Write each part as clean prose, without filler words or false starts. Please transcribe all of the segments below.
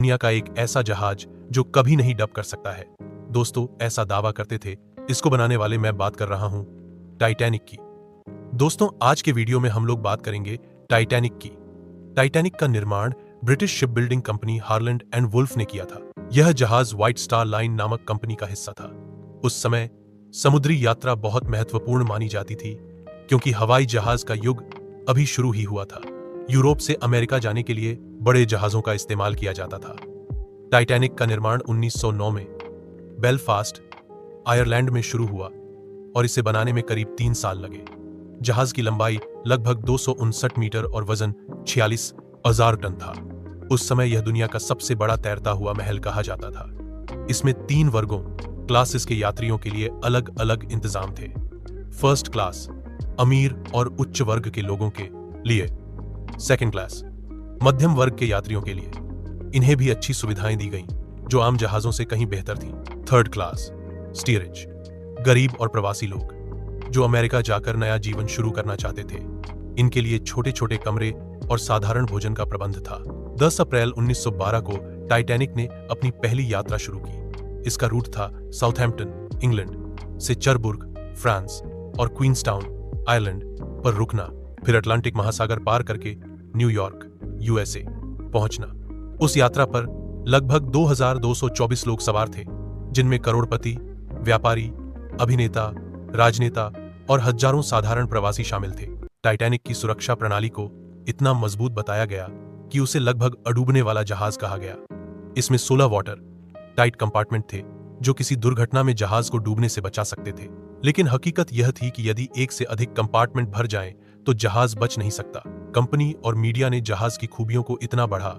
दुनिया का एक ऐसा जहाज जो कभी नहीं डब कर सकता है। दोस्तों, ऐसा दावा करते थे। इसको बनाने वाले मैं बात कर रहा हूं टाइटैनिक की। दोस्तों, आज के वीडियो में हम लोग बात करेंगे टाइटैनिक की। टाइटैनिक का निर्माण British ship building company Harland and Wolff ने किया था। यह जहाज व्हाइट स्टार लाइन नामक कंपनी का हिस्सा था। उस समय समुद्री यात्रा बहुत महत्वपूर्ण मानी जाती थी, क्योंकि हवाई जहाज का युग अभी शुरू ही हुआ था। यूरोप से अमेरिका जाने के लिए बड़े जहाजों का इस्तेमाल किया जाता था। टाइटैनिक का निर्माण 1909 में बेलफास्ट, आयरलैंड में शुरू हुआ और इसे बनाने में करीब 3 साल लगे। जहाज की लंबाई लगभग 259 मीटर और वजन 46,000 टन था। उस समय यह दुनिया का सबसे बड़ा तैरता हुआ महल कहा जाता था। इसमें 3 वर्गों क्लासेस के यात्रियों के लिए अलग अलग इंतजाम थे। फर्स्ट क्लास अमीर और उच्च वर्ग के लोगों के लिए, सेकंड क्लास मध्यम वर्ग के यात्रियों के लिए, इन्हें भी अच्छी सुविधाएं दी गईं, जो आम जहाजों से कहीं बेहतर थीं। थर्ड क्लास स्टीयरेज, गरीब और प्रवासी लोग जो अमेरिका जाकर नया जीवन शुरू करना चाहते थे। इनके लिए छोटे छोटे कमरे और साधारण भोजन का प्रबंध था। 10 अप्रैल 1912 को टाइटैनिक ने अपनी पहली यात्रा शुरू की। इसका रूट था साउथहैम्पटन, इंग्लैंड से चरबुर्ग, फ्रांस और क्वींसटाउन, आयरलैंड पर रुकना, फिर अटलांटिक महासागर पार करके न्यूयॉर्क, यूएसए पहुंचना। उस यात्रा पर लगभग 2224 लोग सवार थे, जिनमें करोड़पति, व्यापारी, अभिनेता, राजनेता और हजारों साधारण प्रवासी शामिल थे। टाइटैनिक की सुरक्षा प्रणाली को इतना मजबूत बताया गया कि उसे लगभग अडूबने वाला जहाज कहा गया। इसमें 16 वाटर टाइट कंपार्टमेंट थे, जो किसी दुर्घटना में जहाज को डूबने से बचा सकते थे। लेकिन हकीकत यह थी कि यदि एक से अधिक कंपार्टमेंट भर जाएं, तो जहाज बच नहीं सकता। कंपनी और मीडिया ने जहाज की खूबियों को इतना बढ़ा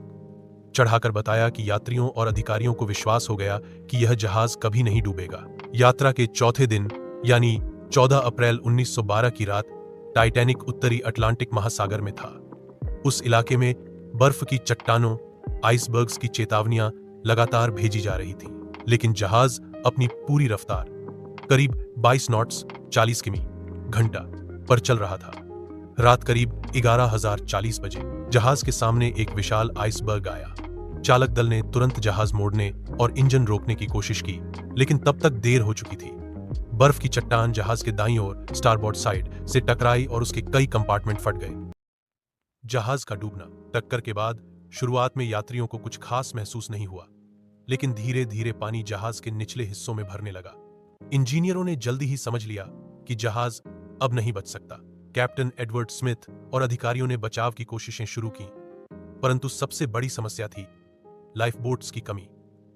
चढ़ाकर बताया कि यात्रियों और अधिकारियों को विश्वास हो गया कि यह जहाज कभी नहीं डूबेगा। यात्रा के चौथे दिन यानी 14 अप्रैल 1912 की रात टाइटैनिक उत्तरी अटलांटिक महासागर में था। उस इलाके में बर्फ की चट्टानों, आइसबर्ग्स की चेतावनियां लगातार भेजी जा रही थीं, लेकिन जहाज अपनी पूरी रफ्तार करीब 22 नॉट्स 40 किमी घंटा पर चल रहा था। रात करीब 11,040 बजे जहाज के सामने एक विशाल आइसबर्ग आया। चालक दल ने तुरंत जहाज मोड़ने और इंजन रोकने की कोशिश की, लेकिन तब तक देर हो चुकी थी। बर्फ की चट्टान जहाज के दाईं ओर स्टारबोर्ड साइड से टकराई और उसके कई कंपार्टमेंट फट गए। जहाज का डूबना। टक्कर के बाद शुरुआत में यात्रियों को कुछ खास महसूस नहीं हुआ, लेकिन धीरे धीरे पानी जहाज के निचले हिस्सों में भरने लगा। इंजीनियरों ने जल्दी ही समझ लिया कि जहाज अब नहीं बच सकता। कैप्टन एडवर्ड स्मिथ और अधिकारियों ने बचाव की कोशिशें शुरू की, परंतु सबसे बड़ी समस्या थी लाइफ बोट्स की कमी।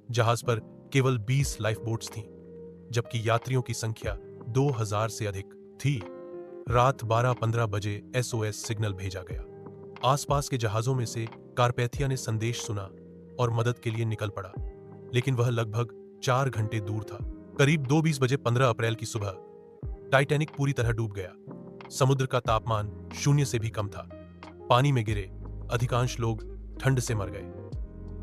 जहाज पर केवल 20 लाइफ बोट्स थीं, जबकि यात्रियों की संख्या 2000 से अधिक थी। रात 12-15 बजे एसओएस सिग्नल भेजा गया। आसपास के जहाजों में से कारपैथिया ने संदेश सुना और मदद के लिए निकल पड़ा, लेकिन वह लगभग 4 घंटे दूर था। करीब 2:20 बजे 15 अप्रैल की सुबह टाइटैनिक पूरी तरह डूब गया। समुद्र का तापमान 0 से भी कम था। पानी में गिरे अधिकांश लोग ठंड से मर गए।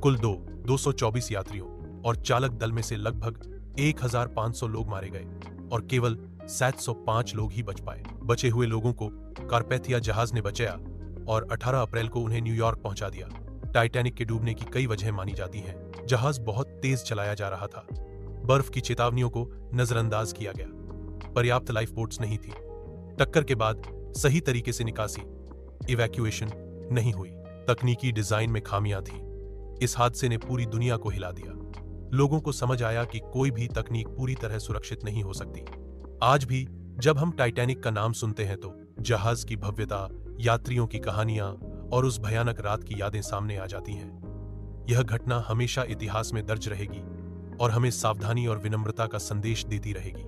कुल 224 यात्रियों और चालक दल में से लगभग 1500 लोग मारे गए और केवल 705 लोग ही बच पाए। बचे हुए लोगों को कारपैथिया जहाज ने बचाया और 18 अप्रैल को उन्हें न्यूयॉर्क पहुंचा दिया। टाइटैनिक के डूबने की कई वजहें मानी जाती हैं। जहाज बहुत तेज चलाया जा रहा था, बर्फ की चेतावनियों को नजरअंदाज किया गया, पर्याप्त लाइफ बोट्स नहीं थी, टक्कर के बाद सही तरीके से निकासी इवैक्यूएशन नहीं हुई, तकनीकी डिजाइन में खामियां थी। इस हादसे ने पूरी दुनिया को हिला दिया। लोगों को समझ आया कि कोई भी तकनीक पूरी तरह सुरक्षित नहीं हो सकती। आज भी जब हम टाइटैनिक का नाम सुनते हैं तो जहाज की भव्यता, यात्रियों की कहानियां और उस भयानक रात की यादें सामने आ जाती हैं। यह घटना हमेशा इतिहास में दर्ज रहेगी और हमें सावधानी और विनम्रता का संदेश देती रहेगी।